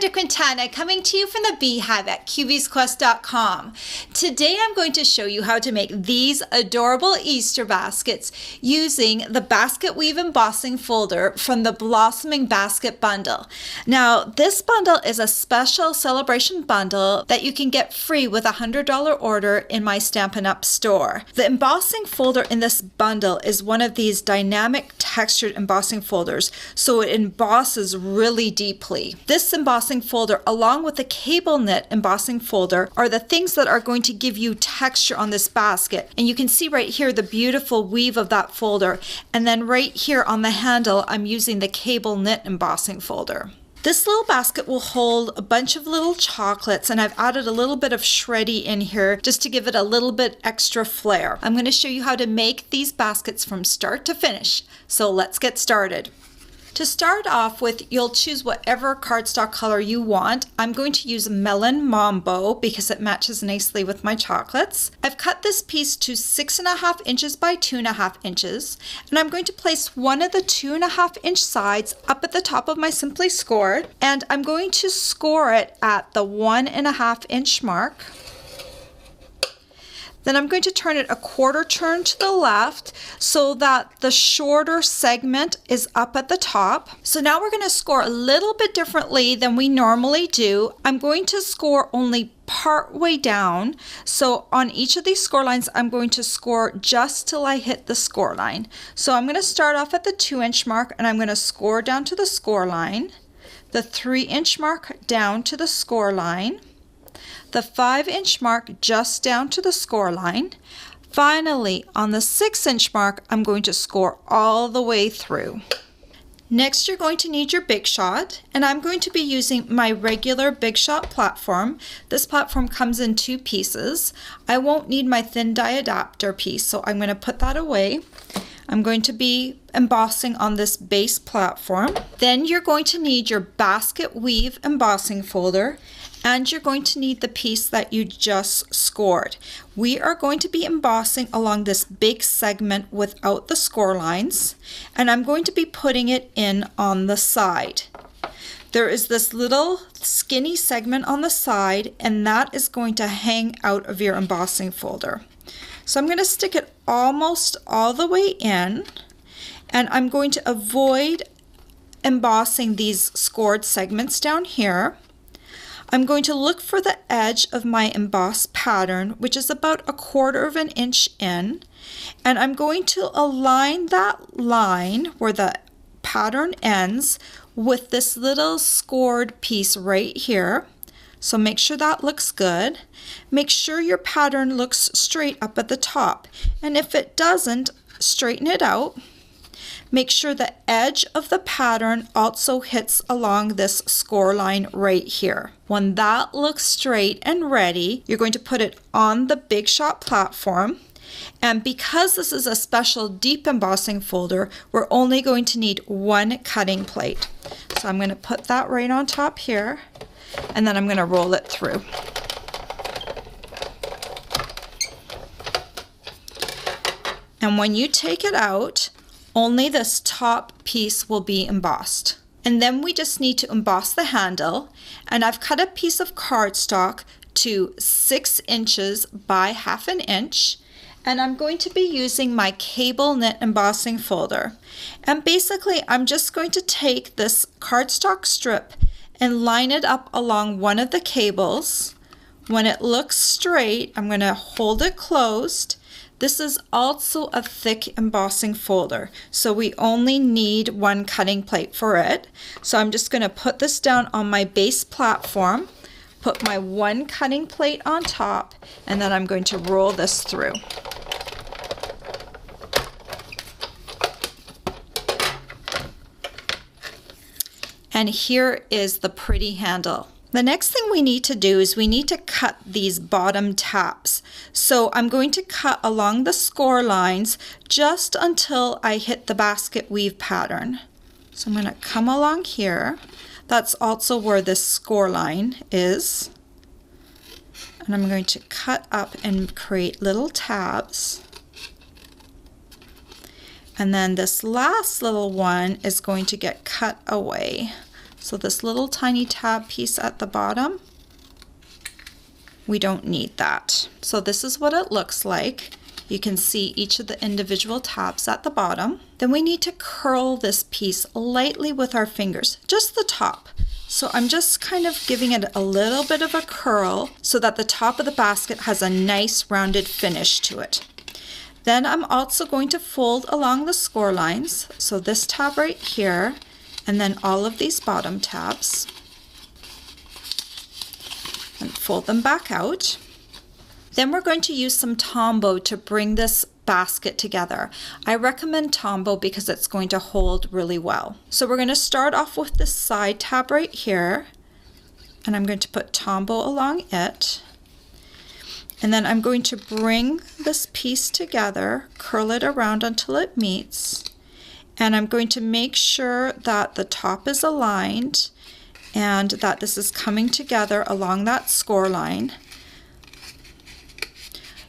Brenda Quintana coming to you from the Beehive at QVsQuest.com. Today I'm going to show you how to make these adorable Easter baskets using the Basket Weave Embossing folder from the Blossoming Basket Bundle. Now this bundle is a special celebration bundle that you can get free with a $100 order in my Stampin' Up! Store. The embossing folder in this bundle is one of these dynamic textured embossing folders, so it embosses really deeply. This embossing folder, along with the cable knit embossing folder, are the things that are going to give you texture on this basket. And you can see right here the beautiful weave of that folder. And then right here on the handle, I'm using the cable knit embossing folder. This little basket will hold a bunch of little chocolates, and I've added a little bit of Shreddie in here just to give it a little bit extra flair. I'm going to show you how to make these baskets from start to finish. So let's get started. To start off with, you'll choose whatever cardstock color you want. I'm going to use Melon Mambo because it matches nicely with my chocolates. I've cut this piece to 6.5 inches by 2.5 inches, and I'm going to place one of the 2.5 inch sides up at the top of my Simply Scored, and I'm going to score it at the 1.5 inch mark. Then I'm going to turn it a quarter turn to the left so that the shorter segment is up at the top. So now we're going to score a little bit differently than we normally do. I'm going to score only part way down. So on each of these score lines, I'm going to score just till I hit the score line. So I'm going to start off at the 2 inch mark, and I'm going to score down to the score line, the 3 inch mark down to the score line, the 5 inch mark just down to the score line. Finally, on the 6 inch mark, I'm going to score all the way through. Next, you're going to need your Big Shot, and I'm going to be using my regular Big Shot platform. This platform comes in 2 pieces. I won't need my thin die adapter piece, so I'm going to put that away. I'm going to be embossing on this base platform. Then you're going to need your Basket Weave embossing folder, and you're going to need the piece that you just scored. We are going to be embossing along this big segment without the score lines, and I'm going to be putting it in on the side. There is this little skinny segment on the side, and that is going to hang out of your embossing folder. So I'm going to stick it almost all the way in, and I'm going to avoid embossing these scored segments down here. I'm going to look for the edge of my embossed pattern, which is about 1/4 inch in, and I'm going to align that line where the pattern ends with this little scored piece right here. So make sure that looks good. Make sure your pattern looks straight up at the top, and if it doesn't, straighten it out. Make sure the edge of the pattern also hits along this score line right here. When that looks straight and ready, you're going to put it on the Big Shot platform. And because this is a special deep embossing folder, we're only going to need 1 cutting plate. So I'm going to put that right on top here, and then I'm going to roll it through. And when you take it out, only this top piece will be embossed. And then we just need to emboss the handle, and I've cut a piece of cardstock to 6 inches by 1/2 inch, and I'm going to be using my cable knit embossing folder. And basically I'm just going to take this cardstock strip and line it up along one of the cables. When it looks straight, I'm going to hold it closed. This is also a thick embossing folder, so we only need 1 cutting plate for it. So I'm just going to put this down on my base platform, put my 1 cutting plate on top, and then I'm going to roll this through. And here is the pretty handle. The next thing we need to do is we need to cut these bottom tabs. So I'm going to cut along the score lines just until I hit the basket weave pattern. So I'm going to come along here. That's also where this score line is. And I'm going to cut up and create little tabs. And then this last little one is going to get cut away. So this little tiny tab piece at the bottom, we don't need that. So this is what it looks like. You can see each of the individual tabs at the bottom. Then we need to curl this piece lightly with our fingers, just the top. So I'm just kind of giving it a little bit of a curl so that the top of the basket has a nice rounded finish to it. Then I'm also going to fold along the score lines. So this tab right here, and then all of these bottom tabs. And fold them back out. Then we're going to use some Tombow to bring this basket together. I recommend Tombow because it's going to hold really well. So we're going to start off with this side tab right here, and I'm going to put Tombow along it. And then I'm going to bring this piece together, curl it around until it meets, and I'm going to make sure that the top is aligned and that this is coming together along that score line.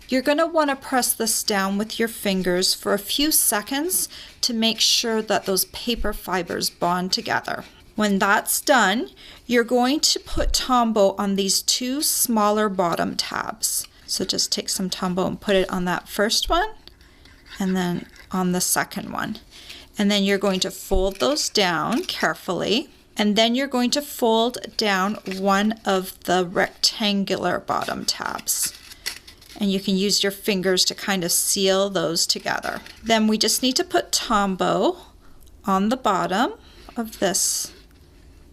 You're going to want to press this down with your fingers for a few seconds to make sure that those paper fibers bond together. When that's done, you're going to put Tombow on these two smaller bottom tabs. So just take some Tombow and put it on that first one and then on the second one. And then you're going to fold those down carefully. And then you're going to fold down one of the rectangular bottom tabs. And you can use your fingers to kind of seal those together. Then we just need to put Tombow on the bottom of this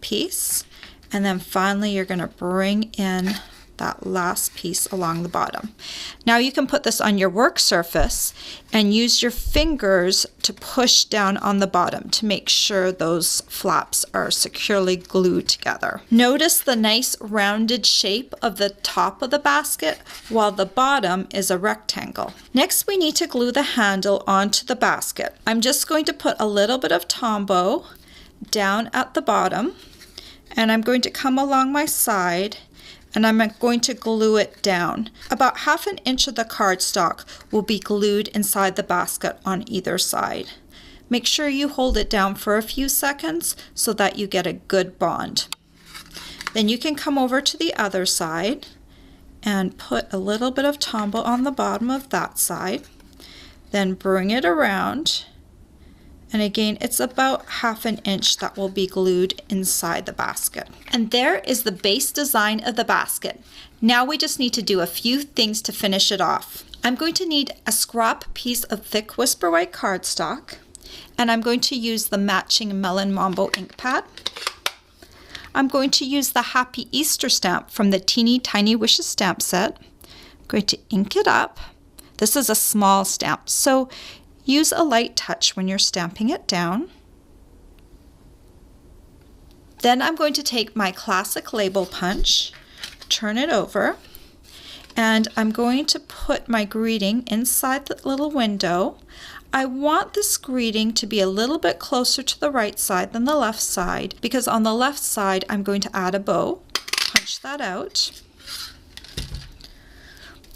piece. And then finally you're going to bring in that last piece along the bottom. Now you can put this on your work surface and use your fingers to push down on the bottom to make sure those flaps are securely glued together. Notice the nice rounded shape of the top of the basket while the bottom is a rectangle. Next we need to glue the handle onto the basket. I'm just going to put a little bit of Tombow down at the bottom, and I'm going to come along my side and I'm going to glue it down. About 1/2 inch of the cardstock will be glued inside the basket on either side. Make sure you hold it down for a few seconds so that you get a good bond. Then you can come over to the other side and put a little bit of Tombow on the bottom of that side. Then bring it around. And again, it's about 1/2 inch that will be glued inside the basket. And there is the base design of the basket. Now we just need to do a few things to finish it off. I'm going to need a scrap piece of thick Whisper White cardstock, and I'm going to use the matching Melon Mambo Ink Pad. I'm going to use the Happy Easter stamp from the Teeny Tiny Wishes stamp set. I'm going to ink it up. This is a small stamp, so use a light touch when you're stamping it down. Then I'm going to take my classic label punch, turn it over, and I'm going to put my greeting inside the little window. I want this greeting to be a little bit closer to the right side than the left side, because on the left side I'm going to add a bow. Punch that out.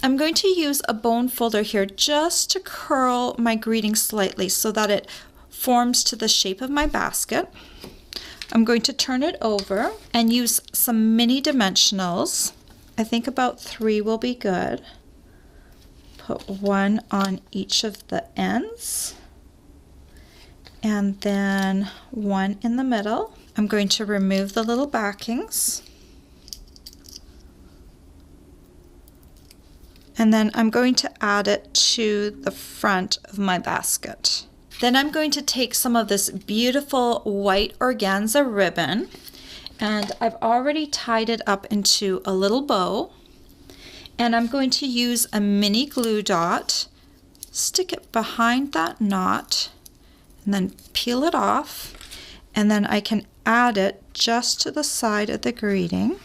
I'm going to use a bone folder here just to curl my greeting slightly so that it forms to the shape of my basket. I'm going to turn it over and use some mini dimensionals. I think about 3 will be good. Put 1 on each of the ends and then 1 in the middle. I'm going to remove the little backings. And then I'm going to add it to the front of my basket. Then I'm going to take some of this beautiful white organza ribbon, and I've already tied it up into a little bow, and I'm going to use a mini glue dot, stick it behind that knot, and then peel it off, and then I can add it just to the side of the greeting.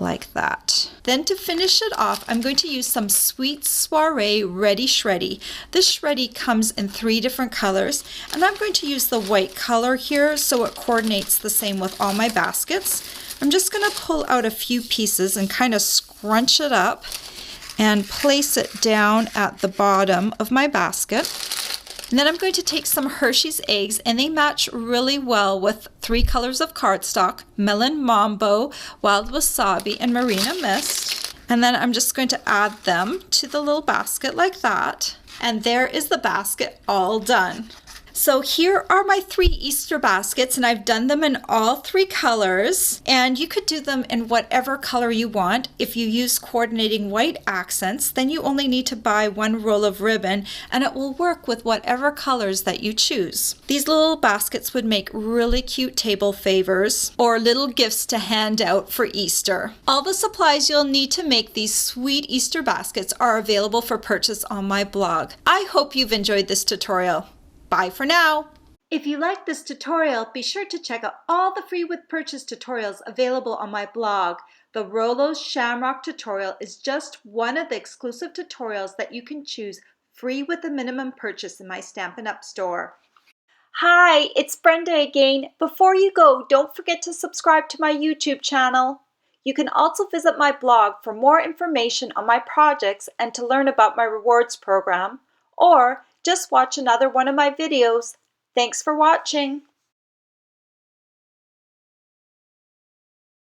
Like that. Then to finish it off, I'm going to use some Sweet Soiree Ready Shreddie. This Shreddie comes in 3 different colors, and I'm going to use the white color here so it coordinates the same with all my baskets. I'm just going to pull out a few pieces and kind of scrunch it up and place it down at the bottom of my basket. And then I'm going to take some Hershey's eggs, and they match really well with 3 colors of cardstock: Melon Mambo, Wild Wasabi, and Marina Mist. And then I'm just going to add them to the little basket like that. And there is the basket all done. So here are my 3 Easter baskets, and I've done them in all 3 colors, and you could do them in whatever color you want. If you use coordinating white accents, then you only need to buy 1 roll of ribbon, and it will work with whatever colors that you choose. These little baskets would make really cute table favors or little gifts to hand out for Easter. All the supplies you'll need to make these sweet Easter baskets are available for purchase on my blog. I hope you've enjoyed this tutorial. Bye for now. If you like this tutorial, be sure to check out all the free with purchase tutorials available on my blog. The Rolo's Shamrock tutorial is just one of the exclusive tutorials that you can choose free with a minimum purchase in my Stampin' Up! Store. Hi, it's Brenda again. Before you go, don't forget to subscribe to my YouTube channel. You can also visit my blog for more information on my projects and to learn about my rewards program, or just watch another one of my videos. Thanks for watching.